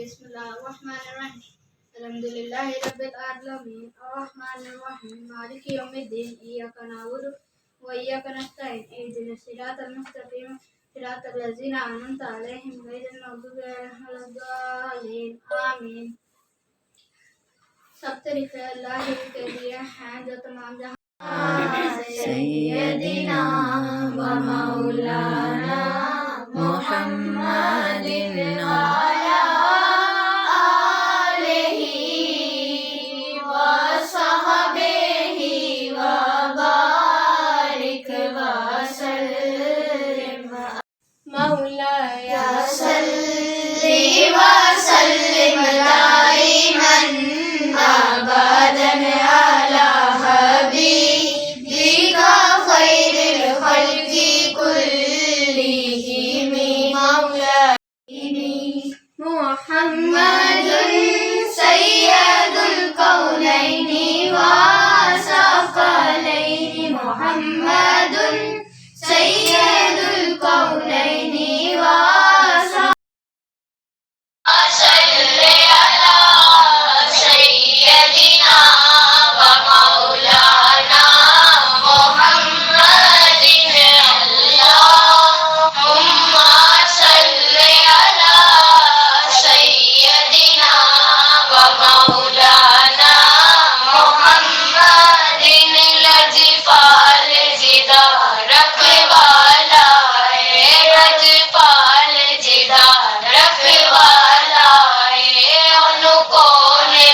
بسم الله الرحمن الرحيم الحمد لله رب العالمين الرحمن الرحيم مالك يوم الدين إياك نعبد وإياك نستعين اهدنا الصراط المستقيم صراط الذين أنعمت عليهم غير المغضوب عليهم ولا الضالين آمين سب طریقے اللہ کے لیے ہیں جو تمام جہاں سیدنا و مولانا محمد وعلى آلہ وصحبہ وبارک وسلم مولاي صلی وسلم دائما ابدا على حبيبك خير الخلق كلهم مولاي محمد سيد الكونين والثقلين محمد سيد الكونين والثقلين صل على سيدنا ومولانا محمد اللهم صل على سيدنا ومولانا محمد لجپال جدار رکھوالا ہے لجپال جدار رکھوالا ہے ان کو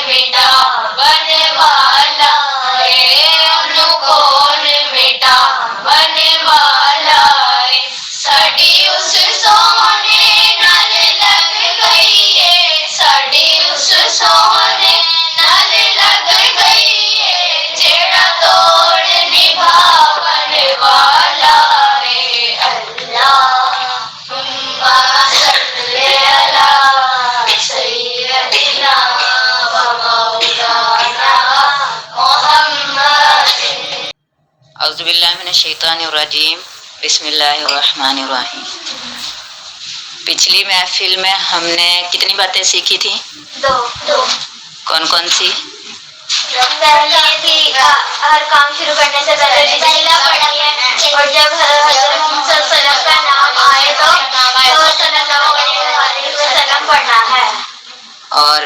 مٹا بنے والا ہے ان کو مٹا بنے والا ہے ساڈی اس سونے نال لگ گئی ہے ساڈی اس سونے نال لگ گئی ہے جیڑا توڑ نبھاون والا ہے اللہم صل علی سیدنا و مولانا محمد. اعوذ باللہ من الشیطان الرجیم بسم اللہ الرحمن الرحیم. پچھلی محفل میں ہم نے کتنی باتیں سیکھی تھیں؟ دو کون کون سی؟ پہلے تھی ہر کام شروع کرنے سے پہلے بسم اللہ پڑھی ہے اور جب حضرت محمد صلی اللہ علیہ وسلم کا نام آئے تو صلی اللہ علیہ وسلم پڑھنا ہے. اور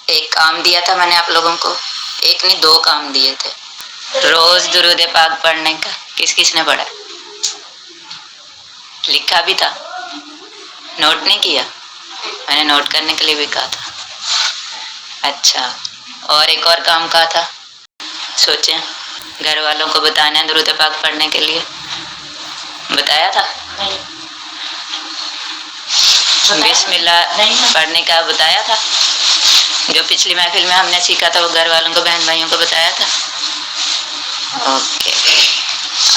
ایک کام دیا تھا میں نے آپ لوگوں کو، ایک نہیں دو کام دیے تھے. روز درود پاک پڑھنے کا کس کس نے پڑھا؟ لکھا بھی تھا، نوٹ نہیں کیا؟ میں نے نوٹ کرنے کے لیے بھی کہا تھا. اچھا، اور ایک اور کام کہا تھا، سوچیں. گھر والوں کو بتانا ہے درود پاک پڑھنے کے لیے، بتایا تھا؟ بسم اللہ پڑھنے کا بتایا تھا؟ جو پچھلی محفل میں ہم نے سیکھا تھا وہ گھر والوں کو، بہن بھائیوں کو بتایا تھا؟ اوکے.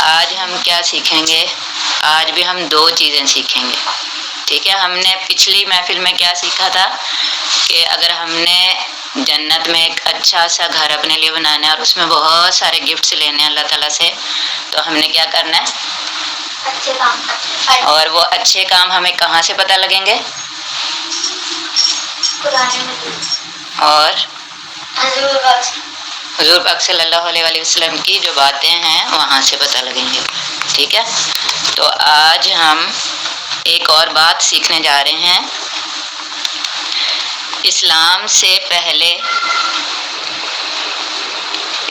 آج ہم کیا سیکھیں گے؟ آج بھی ہم دو چیزیں سیکھیں گے. ٹھیک ہے، ہم نے پچھلی محفل میں کیا سیکھا تھا کہ اگر ہم نے جنت میں ایک اچھا سا گھر اپنے لیے بنانا ہے اور اس میں بہت سارے گفٹس لینے ہیں اللہ تعالیٰ سے، تو ہم نے کیا کرنا ہے؟ اچھے کام. اور وہ اچھے کام ہمیں کہاں سے پتہ لگیں گے؟ قرآن مجید اور حضور حضور پاک صلی اللہ علیہ وسلم کی جو باتیں ہیں وہاں سے پتہ لگیں گے. ٹھیک ہے، تو آج ہم ایک اور بات سیکھنے جا رہے ہیں. اسلام سے پہلے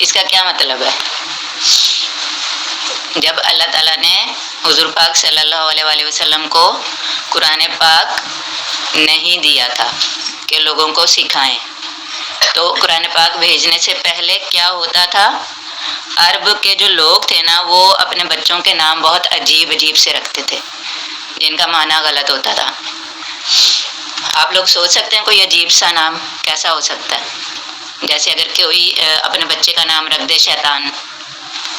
اس کا کیا مطلب ہے؟ جب اللہ تعالیٰ نے حضور پاک صلی اللہ علیہ وسلم کو قرآن پاک نہیں دیا تھا کہ لوگوں کو سکھائیں، تو قرآن پاک بھیجنے سے پہلے کیا ہوتا تھا؟ عرب کے جو لوگ تھے نا، وہ اپنے بچوں کے نام بہت عجیب عجیب سے رکھتے تھے جن کا معنی غلط ہوتا تھا. آپ لوگ سوچ سکتے ہیں کوئی عجیب سا نام کیسا ہو سکتا ہے؟ جیسے اگر کوئی اپنے بچے کا نام رکھ دے شیطان،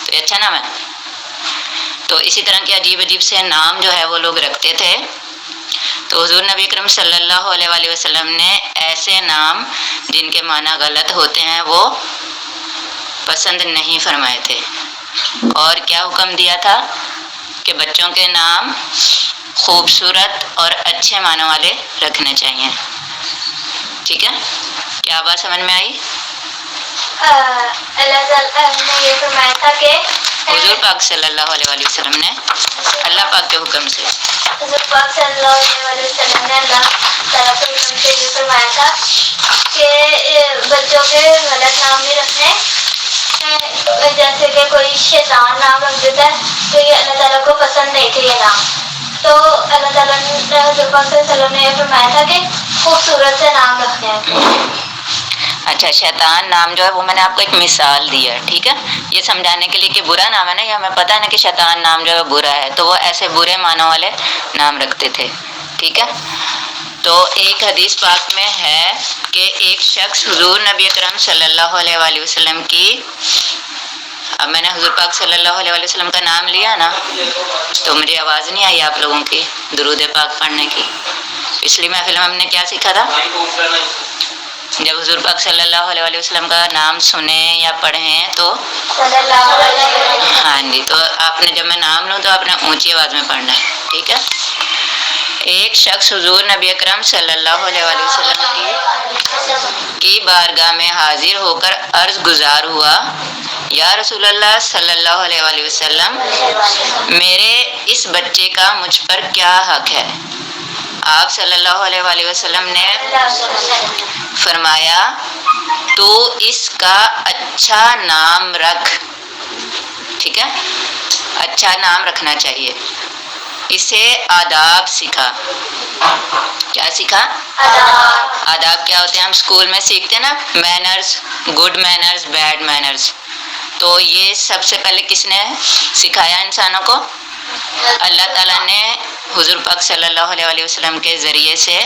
تو یہ اچھا نام ہے. تو اسی طرح کے عجیب عجیب سے نام جو ہے وہ لوگ رکھتے تھے. تو حضور نبی اکرم صلی اللہ علیہ وسلم نے ایسے نام جن کے معنی غلط ہوتے ہیں وہ پسند نہیں فرمائے تھے. اور کیا حکم دیا تھا کہ بچوں کے نام خوبصورت اور اچھے معنی والے رکھنے چاہیے. ٹھیک ہے, کیا بات سمجھ میں آئی؟ اللہ تعالیٰ نے یہ فرمایا تھا کہ حضور پاک صلی اللہ علیہ وآلہ وسلم نے اللہ پاک کے حکم سے حضور پاک صلی اللہ علیہ وسلم نے اللہ تعالیٰ کے حکم سے یہ فرمایا تھا کہ بچوں کے غلط نام نہیں رکھنے, جیسے کہ کوئی شیطان نام رکھ دیتا ہے تو یہ اللہ تعالیٰ کو پسند نہیں تھے یہ نام. تو اللہ تعالیٰ نے حضور پاک صلی اللہ علیہ وسلم نے یہ فرمایا تھا کہ خوبصورت سے نام رکھنے ہیں. اچھا, شیطان نام جو ہے وہ میں نے آپ کو ایک مثال دی ہے, ٹھیک ہے, یہ سمجھانے کے لیے کہ برا نام ہے نا, یہ ہمیں پتہ ہے نا کہ شیطان نام جو ہے برا ہے, تو وہ ایسے برے معنوں والے نام رکھتے تھے, ٹھیک ہے. تو ایک حدیث پاک میں ہے کہ ایک شخص حضور نبی اکرم صلی اللہ علیہ وآلہ وسلم کی, اب میں نے حضور پاک صلی اللہ علیہ وآلہ وسلم کا نام لیا نا تو مجھے آواز نہیں آئی آپ لوگوں کی درود پاک پڑھنے کی. پچھلی محفل میں ہم نے کیا سیکھا تھا؟ جب حضور پاک صلی اللہ علیہ وآلہ وسلم کا نام سنیں یا پڑھیں تو ہاں جی, تو آپ نے جب میں نام لوں تو آپ نے اونچی آواز میں پڑھنا ہے, ٹھیک ہے. ایک شخص حضور نبی اکرم صلی اللہ علیہ وآلہ وسلم کی بارگاہ میں حاضر ہو کر عرض گزار ہوا, یا رسول اللہ صلی اللہ علیہ وآلہ وسلم, میرے اس بچے کا مجھ پر کیا حق ہے؟ آپ صلی اللہ علیہ وآلہ وسلم نے فرمایا, تو اس کا اچھا نام رکھ, ٹھیک ہے, اچھا نام رکھنا چاہیے, اسے آداب سکھا. کیا سکھا؟ آداب کیا ہوتے ہیں؟ ہم اسکول میں سیکھتے ہیں نا, manners, good manners, bad manners. تو یہ سب سے پہلے کس نے سکھایا انسانوں کو؟ اللہ تعالیٰ نے حضور پاک صلی اللہ علیہ وآلہ وسلم کے ذریعے سے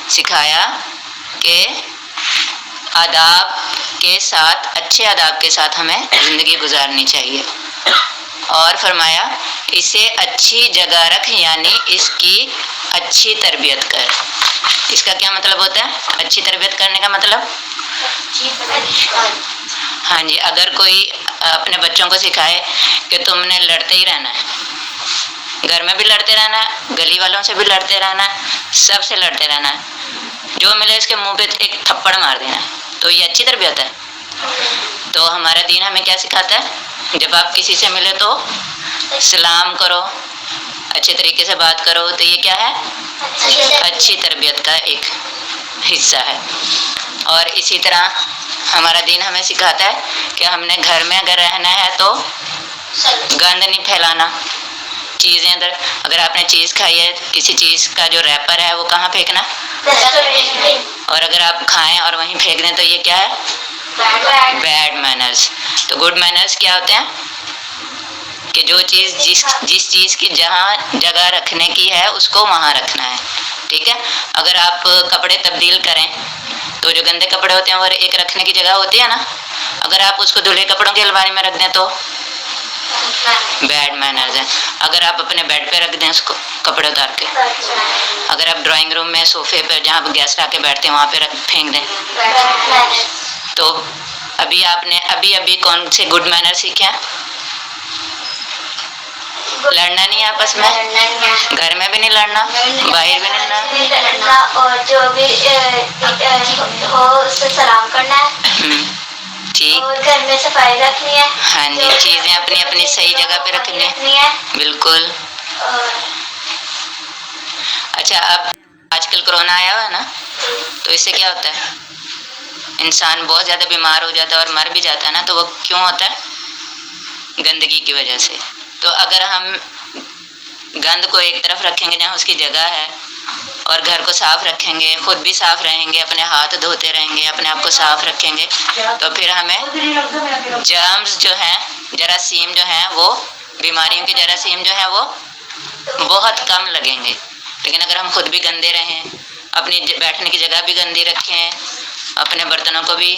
سکھایا کہ آداب کے ساتھ, اچھے آداب کے ساتھ ہمیں زندگی گزارنی چاہیے. اور فرمایا اسے اچھی جگہ رکھ, یعنی اس کی اچھی تربیت کر. اس کا کیا مطلب ہوتا ہے اچھی تربیت کرنے کا مطلب؟ ہاں جی, اگر کوئی اپنے بچوں کو سکھائے کہ تم نے لڑتے ہی رہنا ہے, گھر میں بھی لڑتے رہنا ہے, گلی والوں سے بھی لڑتے رہنا ہے, سب سے لڑتے رہنا ہے, جو ملے اس کے منہ پہ ایک تھپڑ مار دینا ہے, تو یہ اچھی تربیت ہے؟ تو ہمارا دین ہمیں کیا سکھاتا ہے؟ جب آپ کسی سے ملے تو سلام کرو, اچھے طریقے سے بات کرو, تو یہ کیا ہے؟ اچھی تربیت کا ایک حصہ ہے. اور اسی طرح ہمارا دین ہمیں سکھاتا ہے کہ ہم نے گھر میں اگر رہنا ہے تو گند نہیں پھیلانا. چیزیں اگر آپ نے چیز کھائی ہے, کسی چیز کا جو ریپر ہے وہ کہاں پھینکنا؟ اور اگر آپ کھائیں اور وہیں پھینک دیں تو یہ کیا ہے؟ Bad manners. تو گڈ مینرز کیا ہوتے ہیں؟ کہ جو چیز جس چیز کی جہاں جگہ رکھنے کی ہے اس کو وہاں رکھنا ہے, ٹھیک ہے. اگر آپ کپڑے تبدیل کریں تو جو گندے کپڑے ہوتے ہیں وہ ایک رکھنے کی جگہ ہوتی ہے نا, اگر آپ اس کو دھلے کپڑوں کی الماری میں رکھ دیں تو بیڈ مینرز ہیں. اگر آپ اپنے بیڈ پہ رکھ دیں اس کو کپڑے اتار کے, اگر آپ ڈرائنگ روم میں صوفے پہ جہاں گیسٹ آ کے بیٹھتے ہیں وہاں پہ پھینک دیں, تو ابھی آپ نے ابھی کون سے گڈ مینر سیکھے ہیں؟ لڑنا نہیں آپس میں, گھر میں بھی نہیں لڑنا, باہر بھی نہیں لڑنا, اور جو بھی ہو اس سے سلام کرنا ہے, ٹھیک, اور گھر میں صفائی رکھنی ہے. ہاں جی, چیزیں اپنی اپنی صحیح جگہ پہ رکھنی ہے, بالکل. اچھا, اب آج کل کرونا آیا ہوا ہے نا, تو اس سے کیا ہوتا ہے؟ انسان بہت زیادہ بیمار ہو جاتا ہے اور مر بھی جاتا ہے نا, تو وہ کیوں ہوتا ہے؟ گندگی کی وجہ سے. تو اگر ہم گند کو ایک طرف رکھیں گے جہاں اس کی جگہ ہے, اور گھر کو صاف رکھیں گے, خود بھی صاف رہیں گے, اپنے ہاتھ دھوتے رہیں گے, اپنے آپ کو صاف رکھیں گے, تو پھر ہمیں جرمز جو ہیں, جراثیم جو ہیں, وہ بیماریوں کے جراثیم جو ہیں وہ بہت کم لگیں گے. لیکن اگر ہم خود بھی گندے رہیں, اپنی بیٹھنے کی جگہ بھی گندی رکھیں, اپنے برتنوں کو بھی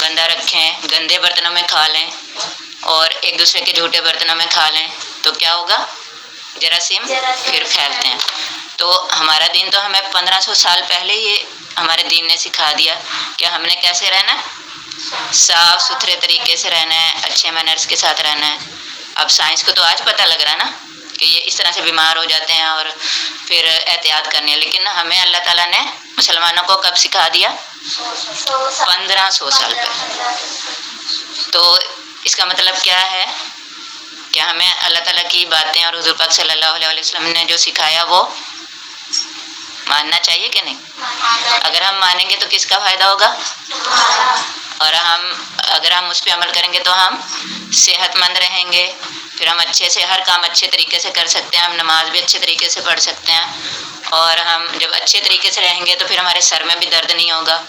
گندا رکھیں, گندے برتنوں میں کھا لیں اور ایک دوسرے کے جھوٹے برتنوں میں کھا لیں, تو کیا ہوگا؟ جراثیم پھر پھیلتے ہیں. تو ہمارا دین تو ہمیں 1500 سال پہلے ہی ہمارے دین نے سکھا دیا کہ ہم نے کیسے رہنا ہے, صاف ستھرے طریقے سے رہنا ہے, اچھے مینرز کے ساتھ رہنا ہے. اب سائنس کو تو آج پتہ لگ رہا ہے نا کہ یہ اس طرح سے بیمار ہو جاتے ہیں اور پھر احتیاط کرنی ہے, لیکن ہمیں اللہ تعالیٰ نے مسلمانوں کو کب سکھا دیا؟ 1500 سال پہلے. تو اس کا مطلب کیا ہے کہ ہمیں اللہ تعالیٰ کی باتیں اور حضور پاک صلی اللہ علیہ وسلم نے جو سکھایا وہ ماننا چاہیے کہ نہیں؟ اگر ہم مانیں گے تو کس کا فائدہ ہوگا؟ اور اگر ہم اس پہ عمل کریں گے تو ہم صحت مند رہیں گے، پھر ہم اچھے سے ہر کام اچھے طریقے سے کر سکتے ہیں، ہم نماز بھی اچھے طریقے سے پڑھ سکتے ہیں، اور ہم جب اچھے طریقے سے رہیں گے تو پھر ہمارے سر میں بھی درد نہیں ہوگا،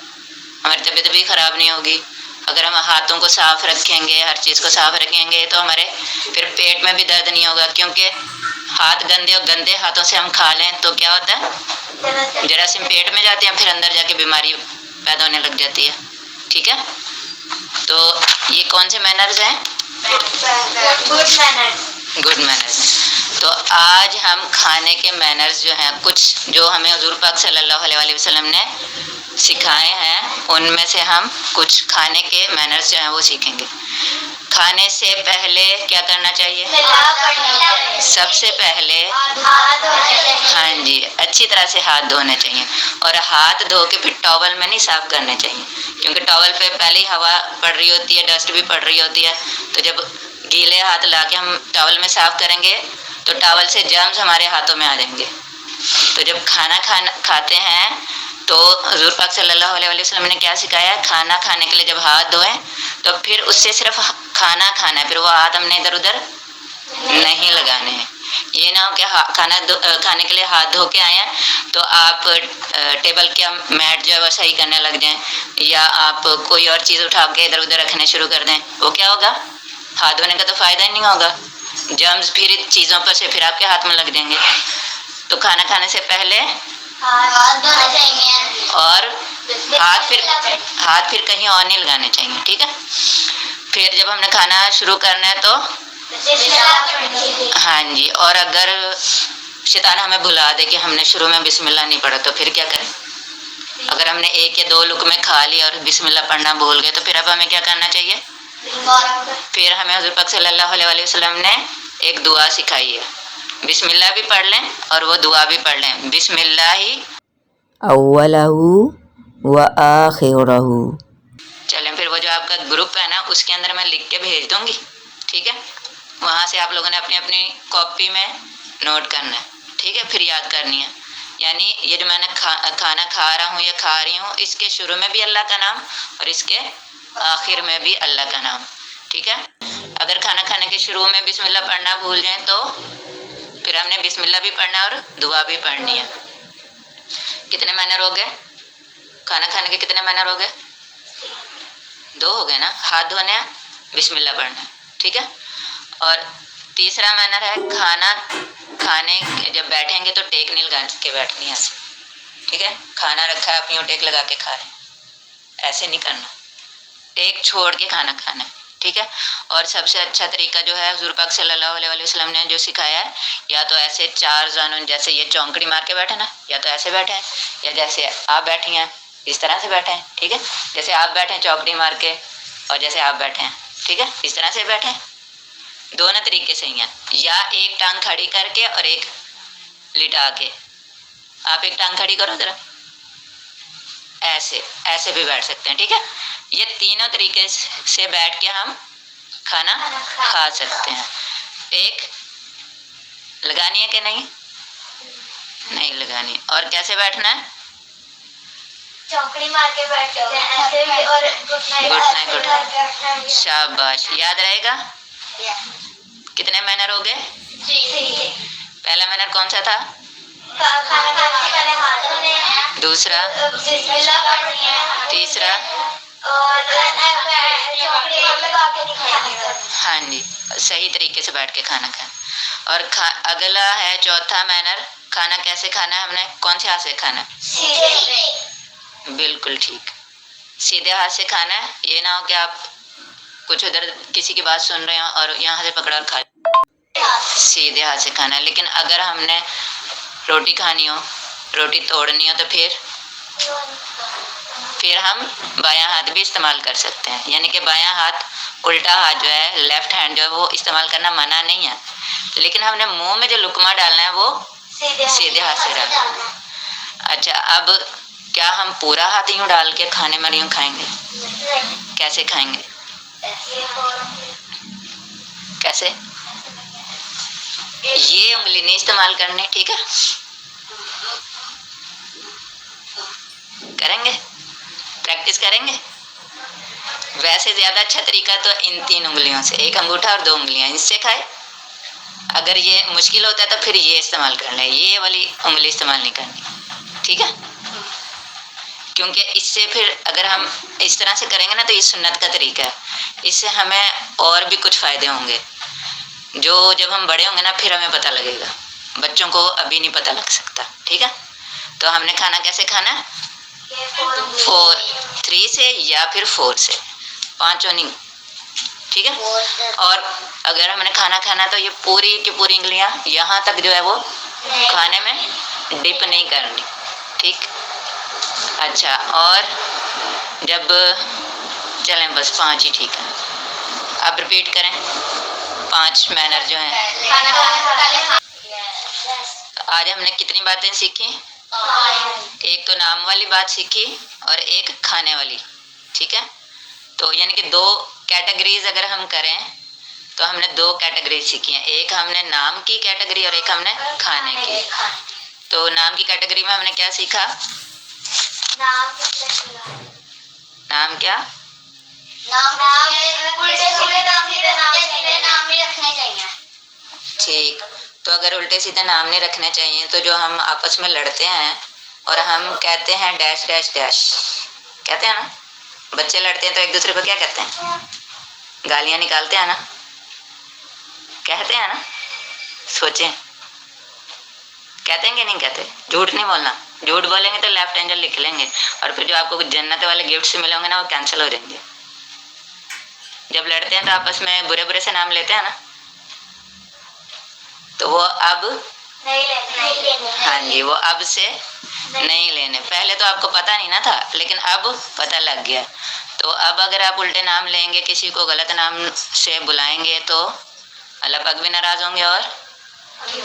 ہماری طبیعت بھی خراب نہیں ہوگی. اگر ہم ہاتھوں کو صاف رکھیں گے، ہر چیز کو صاف رکھیں گے تو ہمارے پھر پیٹ میں بھی درد نہیں ہوگا، کیونکہ ہاتھ گندے اور گندے ہاتھوں سے ہم کھا لیں تو کیا ہوتا ہے؟ جراثیم پیٹ میں جاتے ہیں، پھر اندر جا کے بیماری پیدا ہونے لگ جاتی ہے. ٹھیک ہے، تو یہ کون سے مینرز ہیں؟ Good manners. تو آج ہم کھانے کے مینرز جو ہیں، کچھ جو ہمیں حضور پاک صلی اللہ علیہ وسلم نے سکھائے ہیں، ان میں سے ہم کچھ کھانے کے مینرز جو ہیں وہ سیکھیں گے. کھانے سے پہلے کیا کرنا چاہیے؟ سب سے پہلے ہاں جی اچھی طرح سے ہاتھ دھونے چاہیے، اور ہاتھ دھو کے پھر ٹاول میں نہیں صاف کرنے چاہیے، کیونکہ ٹاول پہ پہلے ہی ہوا پڑ رہی ہوتی ہے، ڈسٹ بھی پڑ رہی ہوتی ہے. تو جب گیلے ہاتھ لا کے ہم ٹاول میں صاف کریں گے تو ٹاول سے جرمز ہمارے ہاتھوں میں آ جائیں گے. تو جب کھانا کھاتے ہیں تو حضور پاک صلی اللہ علیہ وسلم نے کیا سکھایا؟ کھانا کھانے کے لیے جب ہاتھ دھوئیں تو پھر اس سے صرف کھانا کھانا ہے، پھر وہ ہاتھ ہم نے ادھر ادھر نہیں لگانے ہیں. یہ نہ ہو کہ کھانے کے لیے ہاتھ دھو کے آئے ہیں تو آپ ٹیبل کے میٹ جو ہے وہ صحیح کرنے لگ جائیں، یا آپ کوئی اور چیز اٹھا کے ادھر ادھر رکھنے شروع کر دیں. وہ کیا ہوگا؟ ہاتھ دھونے کا تو فائدہ ہی نہیں ہوگا، جرمز پھر چیزوں پر سے پھر آپ کے ہاتھ میں لگ جائیں گے. تو کھانا کھانے سے پہلے اور ہاتھ پھر کہیں اور نہیں لگانے چاہیے. ٹھیک ہے، پھر جب ہم نے کھانا شروع کرنا ہے تو ہاں جی، اور اگر شیطان ہمیں بھلا دے کہ ہم نے شروع میں بسم اللہ نہیں پڑھا تو پھر کیا کریں؟ اگر ہم نے 1 یا 2 لقمے کھا لی اور بسم اللہ پڑھنا بھول گئے تو پھر اب ہمیں کیا کرنا چاہیے؟ پھر ہمیں حضور پاک صلی اللہ علیہ وسلم نے ایک دعا سکھائی ہے، بسم اللہ بھی پڑھ لیں اور وہ دعا بھی پڑھ لیں، بسم اللہ اولہ و آخرہ. چلیں پھر وہ جو آپ کا گروپ ہے نا اس کے اندر میں لکھ کے بھیج دوں گی. ٹھیک ہے، وہاں سے آپ لوگوں نے اپنی اپنی کاپی میں نوٹ کرنا ہے. ٹھیک ہے، پھر یاد کرنی ہے. یعنی یہ جو میں نے کھانا کھا رہا ہوں یا کھا رہی ہوں، اس کے شروع میں بھی اللہ کا نام اور اس کے آخر میں بھی اللہ کا نام. ٹھیک ہے، اگر کھانا کھانے کے شروع میں بسم اللہ پڑھنا بھول جائیں تو پھر ہم نے بسم اللہ بھی پڑھنا اور دعا بھی پڑھنی ہے. کتنے مینر ہو گئے؟ کھانا کھانے کے کتنے مینر ہو گئے؟ 2 ہو گئے نا، ہاتھ دھونے ہیں، بسم اللہ پڑھنا ہے. ٹھیک ہے، اور تیسرا مینر ہے کھانا کھانے جب بیٹھیں گے تو ٹیک نہیں لگا کے بیٹھنی ہے ایسے. ٹھیک ہے، کھانا رکھا ہے اپنی ٹیک لگا کے کھا رہے ہیں، ایسے نہیں کرنا، ٹیک چھوڑ کے کھانا کھانا ہے. ٹھیک ہے، اور سب سے اچھا طریقہ جو ہے حضور پاک صلی اللہ علیہ وسلم نے جو سکھایا ہے، یا تو ایسے 4 زانوں جیسے یہ چونکڑی مار کے بیٹھے نا، یا تو ایسے بیٹھے ہیں، یا جیسے آپ بیٹھی ہیں اس طرح سے بیٹھے ہیں. ٹھیک ہے، جیسے آپ بیٹھے ہیں چوکڑی مار کے اور جیسے آپ بیٹھے ہیں، ٹھیک ہے اس طرح سے بیٹھے ہیں. دونوں طریقے سے ہی ہیں، یا ایک ٹانگ کھڑی کر کے اور ایک لٹا کے. آپ ایک ٹانگ کھڑی کرو ذرا، ایسے بھی بیٹھ سکتے ہیں. ٹھیک ہے، یہ تینوں طریقے سے بیٹھ کے ہم کھانا کھا سکتے ہیں. ٹیک لگانی ہے کہ نہیں لگانی. اور کیسے بیٹھنا ہے؟ چوکڑی مار کے بیٹھتے ہیں ایسے بھی، اور گھٹنا. شاباش، یاد رہے گا. کتنے مینر ہو گئے؟ پہلا مینر کون سا تھا؟ کھانا کھانے سے پہلے ہاتھ دھونے ہیں، دوسرا بسم اللہ پڑھنی ہے، تیسرا اور چوکڑی لگا کے نہیں کھانا. ہاں جی، صحیح طریقے سے بیٹھ کے کھانا کھانا. اور اگلا ہے چوتھا مینر، کھانا کیسے کھانا ہے؟ ہم نے کون سے ہاتھ سے کھانا ہے؟ بالکل ٹھیک، سیدھے ہاتھ سے کھانا ہے. یہ نہ ہو کہ آپ کچھ ادھر کسی کی بات سن رہے ہیں اور یہاں سے پکڑا اور کھا. سیدھے ہاتھ سے کھانا ہے. لیکن اگر ہم نے روٹی کھانی ہو، روٹی توڑنی ہو تو پھر ہم بایاں ہاتھ بھی استعمال کر سکتے ہیں. یعنی کہ بایاں ہاتھ، الٹا ہاتھ جو ہے، لیفٹ ہینڈ جو ہے وہ استعمال کرنا منع نہیں ہے، لیکن ہم نے منہ میں جو لقمہ ڈالنا ہے وہ سیدھے ہاتھ سے ڈالنا ہے. اچھا، اب کیا ہم پورا ہاتھ یوں ڈال کے کھانے میں یوں کھائیں گے؟ کیسے کھائیں گے؟ کیسے؟ یہ انگلی نہیں استعمال کرنی، ٹھیک ہے؟ کریں گے، پریکٹس کریں گے. ویسے زیادہ اچھا طریقہ تو ان 3 انگلیوں سے، 1 انگوٹھا اور 2 انگلیاں، اس سے کھائے. اگر یہ مشکل ہوتا ہے تو پھر یہ استعمال کر لیں، یہ والی انگلی استعمال نہیں کرنی، ٹھیک ہے؟ کیونکہ اس سے پھر اگر ہم اس طرح سے کریں گے نا تو یہ سنت کا طریقہ ہے، اس سے ہمیں اور بھی کچھ فائدے ہوں گے جو جب ہم بڑے ہوں گے نا پھر ہمیں پتہ لگے گا، بچوں کو ابھی نہیں پتہ لگ سکتا، ٹھیک ہے؟ تو ہم نے کھانا کیسے کھانا ہے؟ 3 سے یا پھر 4 سے، 5 نہیں، ٹھیک ہے؟ اور اگر ہم نے کھانا کھانا تو یہ پوری کی پوری انگلیاں یہاں تک جو ہے وہ کھانے میں ڈپ نہیں کرنی، ٹھیک؟ اچھا، اور جب چلیں بس 5 ہی ٹھیک ہے، اب ریپیٹ کریں 5 مینر جو ہیں. آج ہم نے کتنی باتیں سیکھی؟ ایک تو نام والی بات سیکھی اور ایک کھانے والی، ٹھیک ہے؟ تو یعنی کہ 2 کیٹیگریز اگر ہم کریں تو ہم نے 2 کیٹیگری سیکھی ہیں، ایک ہم نے نام کی کیٹیگری اور ایک ہم نے کھانے کی. تو نام کی کیٹیگری میں ہم نے کیا سیکھا؟ نام کیا؟ ٹھیک. تو اگر الٹے سیدھے نام نہیں رکھنے چاہیے تو جو ہم آپس میں لڑتے ہیں اور ہم کہتے ہیں ڈیش ڈیش ڈیش، کہتے ہیں نا، بچے لڑتے ہیں تو ایک دوسرے کو کیا کہتے ہیں؟ گالیاں نکالتے ہیں نا، کہتے ہیں نا، سوچیں کہتے ہیں کہ نہیں کہتے؟ جھوٹ نہیں بولنا، جھوٹ بولیں گے تو لیفٹ اینجل لکھ لیں گے اور پھر جو آپ کو جنت والے گفٹس ملیں گے نا وہ کینسل ہو جائیں گے. جب لڑتے ہیں تو آپس میں برے برے سے نام لیتے ہیں نا، تو وہ اب ہاں جی، وہ اب سے نہیں لینے. پہلے تو آپ کو پتہ نہیں نا تھا لیکن اب پتہ لگ گیا. تو اب اگر آپ الٹے نام لیں گے، کسی کو غلط نام سے بلائیں گے تو اللہ پاک بھی ناراض ہوں گے اور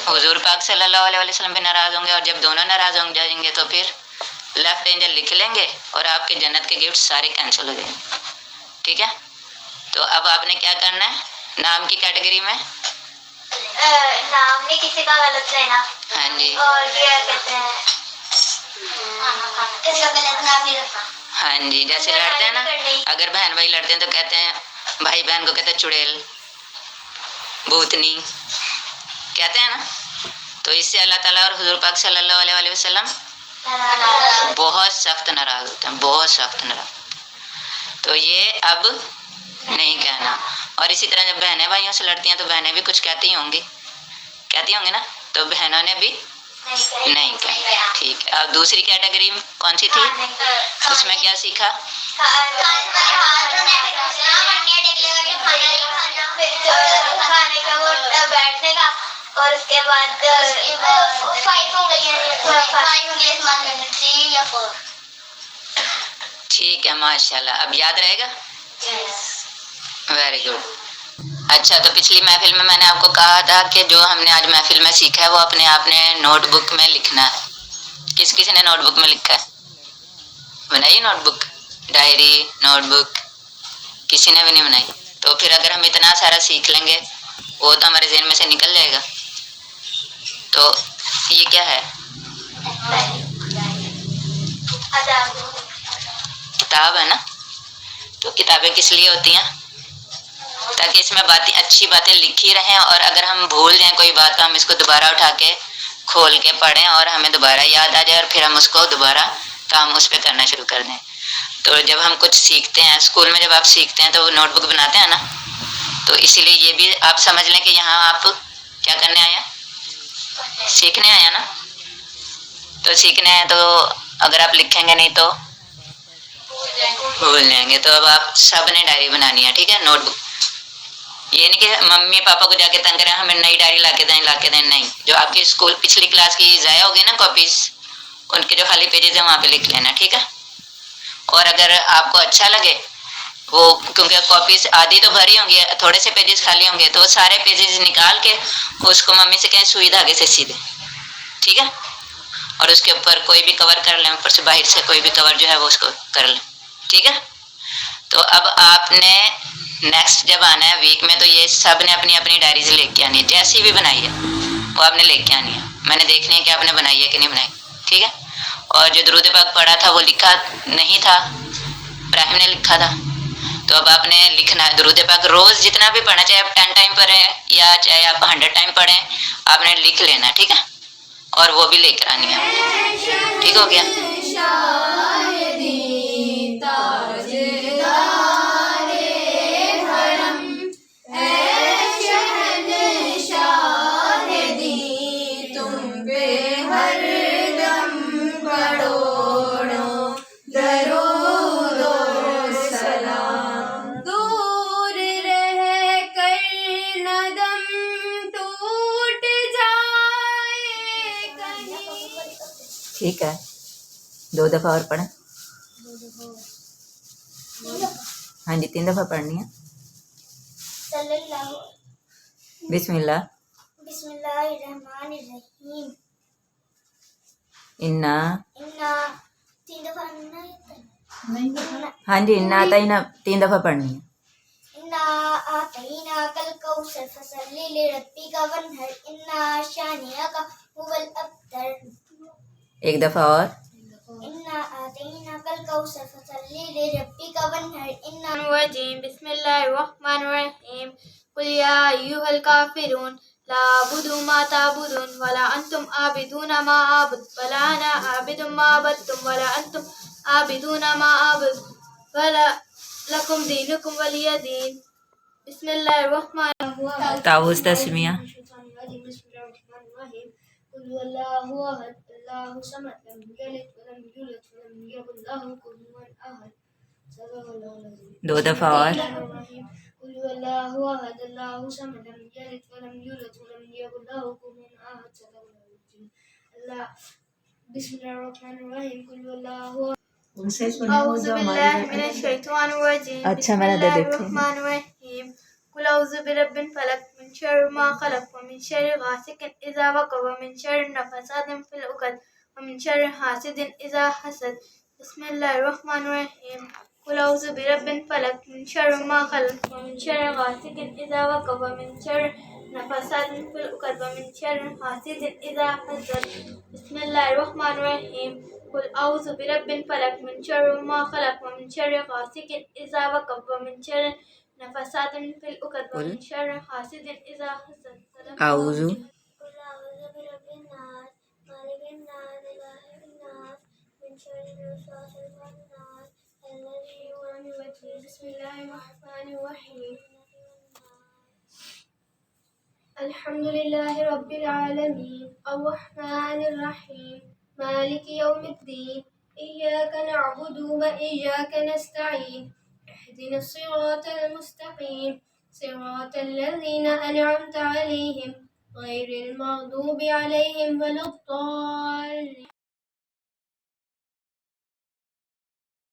حضور پاک صلی اللہ علیہ وسلم بھی ناراض ہوں گے، اور جب دونوں ناراض ہو جائیں گے تو پھر لیفٹ اینجل لکھ لیں گے اور آپ کے جنت کے گفٹ سارے کینسل ہو جائیں گے، ٹھیک ہے؟ تو اب آپ نے کیا کرنا ہے نام کی کیٹیگری میں؟ نام نہیں کسی کا غلط لینا. ہاں جی، اور کیا کہتے ہیں کسی کا غلط نام نہیں رکھنا. ہاں جی، جیسے لڑتے ہیں نا، اگر بہن بھائی لڑتے ہیں تو کہتے ہیں، بھائی بہن کو کہتے ہیں چڑیل، بھوتنی، کہتے ہیں نا. تو اس سے اللہ تعالیٰ اور حضور پاک صلی اللہ علیہ وسلم بہت سخت ناراض ہوتے ہیں، بہت سخت ناراض. تو یہ اب نہیں کہنا. اور اسی طرح جب بہنیں بھائیوں سے لڑتی ہیں تو بہنیں بھی کچھ کہتی ہوں گی نا، تو بہنوں نے بھی نہیں کہا، ٹھیک ہے. اور دوسری کیٹیگری کون سی تھی؟ اس میں کیا سیکھا؟ بیٹھنے کا اور اس کے بعد ٹھیک ہے، ماشاء اللہ. اب یاد رہے گا؟ Very good. اچھا، تو پچھلی محفل میں نے آپ کو کہا تھا کہ جو ہم نے آج محفل میں سیکھا ہے وہ اپنے آپ نے نوٹ بک میں لکھنا ہے. کس کس نے نوٹ بک میں لکھا ہے؟ بنائی note book, diary, note book? کسی نے بھی نہیں بنائی. تو پھر اگر ہم اتنا سارا سیکھ لیں گے وہ تو ہمارے ذہن میں سے نکل جائے گا. تو یہ کیا ہے؟ کتاب ہے نا. تو کتابیں کس لیے ہوتی ہیں؟ تاکہ اس میں اچھی باتیں لکھی رہیں، اور اگر ہم بھول جائیں کوئی بات تو ہم اس کو دوبارہ اٹھا کے کھول کے پڑھیں اور ہمیں دوبارہ یاد آ جائے اور پھر ہم اس کو دوبارہ کام اس پہ کرنا شروع کر دیں. تو جب ہم کچھ سیکھتے ہیں اسکول میں، جب آپ سیکھتے ہیں تو وہ نوٹ بک بناتے ہیں نا، تو اسی لیے یہ بھی آپ سمجھ لیں کہ یہاں آپ کیا کرنے آئے ہیں؟ سیکھنے آئے ہیں نا. تو سیکھنے ہیں تو اگر آپ لکھیں گے نہیں تو بھول جائیں گے. تو اب آپ سب نے ڈائری بنانی ہے، ٹھیک ہے، نوٹ بک. یہ نہیں کہ ممی پاپا کو جا کے تنگ کریں ہمیں نئی ڈائری لا کے دیں، نہیں. جو آپ کی اسکول پچھلی کلاس کی ضائع ہوگی نا کاپیز، ان کے جو خالی پیجز ہیں وہاں پہ لکھ لینا، ٹھیک ہے. اور اگر آپ کو اچھا لگے وہ، کیونکہ کاپیز آدھی تو بھری ہوں گی، تھوڑے سے پیجز خالی ہوں گے، تو وہ سارے پیجز نکال کے اس کو ممی سے کہیں سوئی دھاگے سے سی دیں، ٹھیک ہے. اور اس کے اوپر کوئی بھی کور کر لیں، اوپر سے باہر سے کوئی بھی کور جو ہے وہ اس کو کر لیں، ٹھیک ہے؟ تو اب آپ نے نیکسٹ جب آنا ہے ویک میں تو یہ سب نے اپنی اپنی ڈائریز لے کے آنی ہے، جیسی بھی بنائی ہے وہ آپ نے لے کے آنی ہے، میں نے دیکھنی ہے کہ آپ نے بنائی ہے کہ نہیں بنائی، ٹھیک ہے؟ اور جو درود پاک پڑھا تھا وہ لکھا نہیں تھا، ابراہیم نے لکھا تھا، تو اب آپ نے لکھنا ہے درود پاک روز جتنا بھی پڑھنا، چاہے آپ 10 ٹائم پڑھیں یا چاہے آپ 100 ٹائم پڑھیں، آپ نے لکھ لینا، ٹھیک ہے؟ اور وہ بھی لے کر آنی ہے، ٹھیک ہو گیا؟ دور رہ کر ندم ٹوٹ جائے کہیں. ٹھیک ہے، 2 دفعہ اور پڑھیں. ہاں جی 3 دفعہ پڑھنی ہے. صلی اللہ بسم اللہ. بسم اللہ الرحمن الرحیم. انا. انا 3 دفعہ نہیں. ہاں جی انا آتینا 3 دفعہ پڑھنی ہے. انا آتیناک الکوثر فصلی لربک وانحر ان شانئک هو الابتر. 1 دفعہ اور. انا آتیناک الکوثر فصلی لربک وانحر ان. الرجیم. بسم اللہ الرحمن الرحیم. قل یا ایھا الکافرون لا اعبد ما تعبدون ولا انتم عابدون ما اعبد ولا انا عابد ما عبدتم ولا انتم عابدون ما اعبد ولا لکم دینکم ولی دین. بسم اللہ الرحمن الرحیم. تعوذ تسمیہ. بسم اللہ الرحمن الرحیم. قل هو اللہ احد اللہ الصمد لم یلد ولم یولد ولم یکن له کفوا احد. صدق اللہ العظیم. 2 دفعہ اور. بسم اللہ الرحمن الرحیم. قل هو اللہ احد اللہ الصمد لم یلد ولم یولد ولم یکن له کفوا احد. صدق اللہ العظیم. اللہ. بسم اللہ الرحمن الرحیم. قل هو اللہ اعوذ باللہ من الشیطان الرجیم. اچھا بسم میں نے اللہ دیکھا. الرحمن الرحیم. قل اعوذ برب الفلق من شر ما خلق ومن شر غاسق اذا وقب ومن شر النفاثات في العقد ومن شر حاسد اذا حسد. بسم اللہ الرحمن الرحیم. قل اعوذ برب الفلق من شر ما خلق ومن شر غاسق اذا وقب ومن شر النفاثات في العقد ومن شر حاسد اذا حسد. بسم اللہ الرحمن الرحیم. قل اعوذ برب الفلق من شر ما خلق ومن شر غاسق اذا وقب ومن شر النفاثات في العقد ومن شر حاسد اذا حسد. اعوذ. قل اعوذ برب الناس مالک الناس اله الناس من شر الوسواس الخناس الذي يوسوس في بسم اللہ الرحمن الرحیم. الحمد للہ رب العالمین الرحمن الرحیم مالک یوم الدین ایاک نعبد و ایاک نستعین اهدنا الصراط المستقیم صراط الذین انعمت علیہم غیر المغضوب علیہم ولا الضالین.